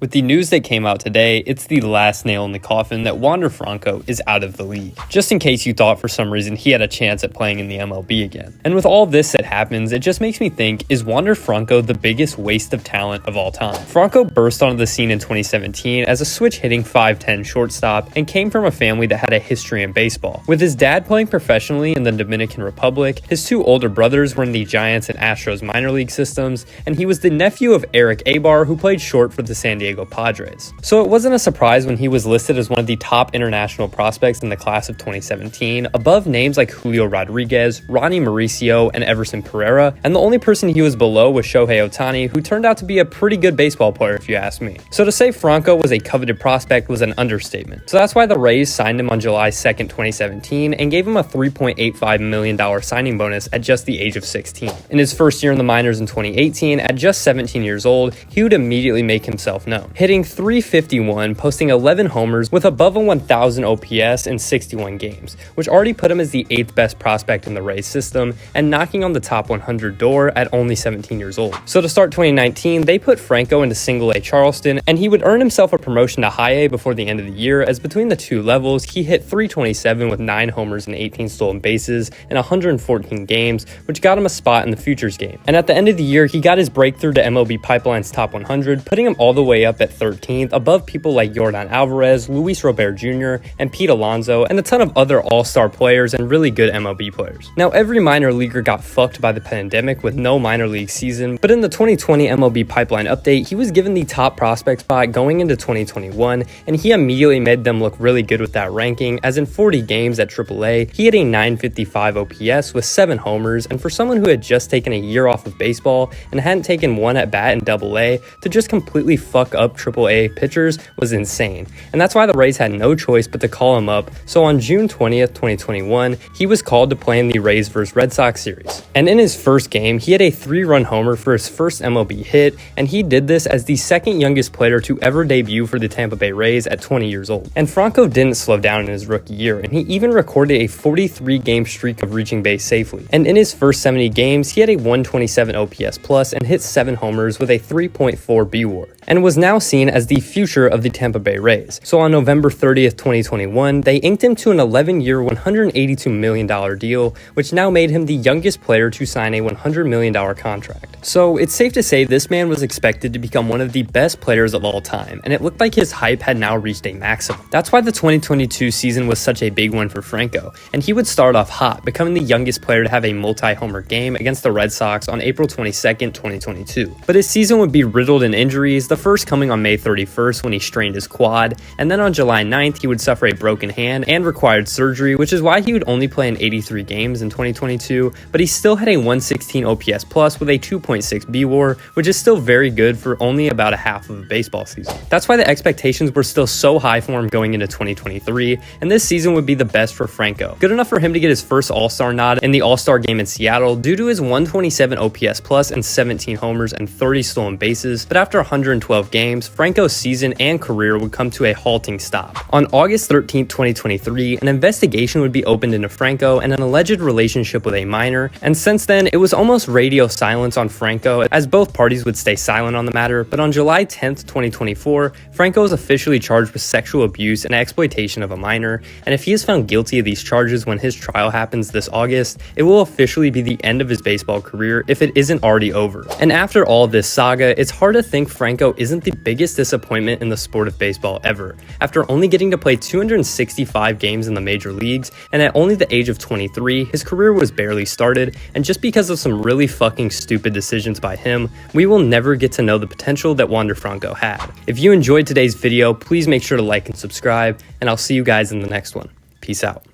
With the news that came out today, it's the last nail in the coffin that Wander Franco is out of the league. Just in case you thought for some reason he had a chance at playing in the MLB again. And with all this that happens, it just makes me think, is Wander Franco the biggest waste of talent of all time? Franco burst onto the scene in 2017 as a switch-hitting 5'10 shortstop and came from a family that had a history in baseball. With his dad playing professionally in the Dominican Republic, his two older brothers were in the Giants and Astros minor league systems, and he was the nephew of Eric Abar, who played short for the San Diego Padres. So it wasn't a surprise when he was listed as one of the top international prospects in the class of 2017, above names like Julio Rodriguez, Ronnie Mauricio, and Everson Pereira, and the only person he was below was Shohei Ohtani, who turned out to be a pretty good baseball player if you ask me. So to say Franco was a coveted prospect was an understatement. So that's why the Rays signed him on July 2nd, 2017, and gave him a $3.85 million signing bonus at just the age of 16. In his first year in the minors in 2018, at just 17 years old, he would immediately make himself known, hitting .351, posting 11 homers with above a 1,000 OPS in 61 games, which already put him as the 8th best prospect in the Rays system and knocking on the top 100 door at only 17 years old. So to start 2019, they put Franco into Single-A Charleston, and he would earn himself a promotion to High A before the end of the year, as between the two levels, he hit .327 with 9 homers and 18 stolen bases in 114 games, which got him a spot in the Futures game. And at the end of the year, he got his breakthrough to MLB Pipeline's top 100, putting him all the way up at 13th, above people like Yordan Alvarez, Luis Robert Jr., and Pete Alonso, and a ton of other all-star players and really good MLB players. Now, every minor leaguer got fucked by the pandemic with no minor league season, but in the 2020 MLB Pipeline update, he was given the top prospect spot going into 2021, and he immediately made them look really good with that ranking, as in 40 games at AAA, he had a .955 OPS with 7 homers, and for someone who had just taken a year off of baseball and hadn't taken one at bat in AA, to just completely fuck up AAA pitchers was insane. And that's why the Rays had no choice but to call him up. So on June 20th, 2021, he was called to play in the Rays vs Red Sox series. And in his first game, he had a 3-run homer for his first MLB hit, and he did this as the second youngest player to ever debut for the Tampa Bay Rays at 20 years old. And Franco didn't slow down in his rookie year, and he even recorded a 43-game streak of reaching base safely. And in his first 70 games, he had a 127 OPS plus and hit 7 homers with a 3.4 B-WAR, and was now seen as the future of the Tampa Bay Rays. So on November 30th, 2021, they inked him to an 11-year, $182 million deal, which now made him the youngest player to sign a $100 million contract. So it's safe to say this man was expected to become one of the best players of all time, and it looked like his hype had now reached a maximum. That's why the 2022 season was such a big one for Franco, and he would start off hot, becoming the youngest player to have a multi-homer game against the Red Sox on April 22nd, 2022. But his season would be riddled in injuries, the first coming on May 31st when he strained his quad, and then on July 9th he would suffer a broken hand and required surgery, which is why he would only play in 83 games in 2022, but he still had a 116 OPS plus with a 2.6 B-WAR, which is still very good for only about a half of a baseball season. That's why the expectations were still so high for him going into 2023, and this season would be the best for Franco. Good enough for him to get his first All-Star nod in the All-Star game in Seattle due to his 127 OPS plus and 17 homers and 30 stolen bases, but after 112 games, Franco's season and career would come to a halting stop. On August 13, 2023, an investigation would be opened into Franco and an alleged relationship with a minor, and since then, it was almost radio silence on Franco, as both parties would stay silent on the matter. But on July 10th, 2024, Franco is officially charged with sexual abuse and exploitation of a minor, and if he is found guilty of these charges when his trial happens this August, it will officially be the end of his baseball career if it isn't already over. And after all this saga, it's hard to think Franco isn't the biggest disappointment in the sport of baseball ever. After only getting to play 265 games in the major leagues, and at only the age of 23, his career was barely started, and just because of some really fucking stupid decisions by him, we will never get to know the potential that Wander Franco had. If you enjoyed today's video, please make sure to like and subscribe, and I'll see you guys in the next one. Peace out.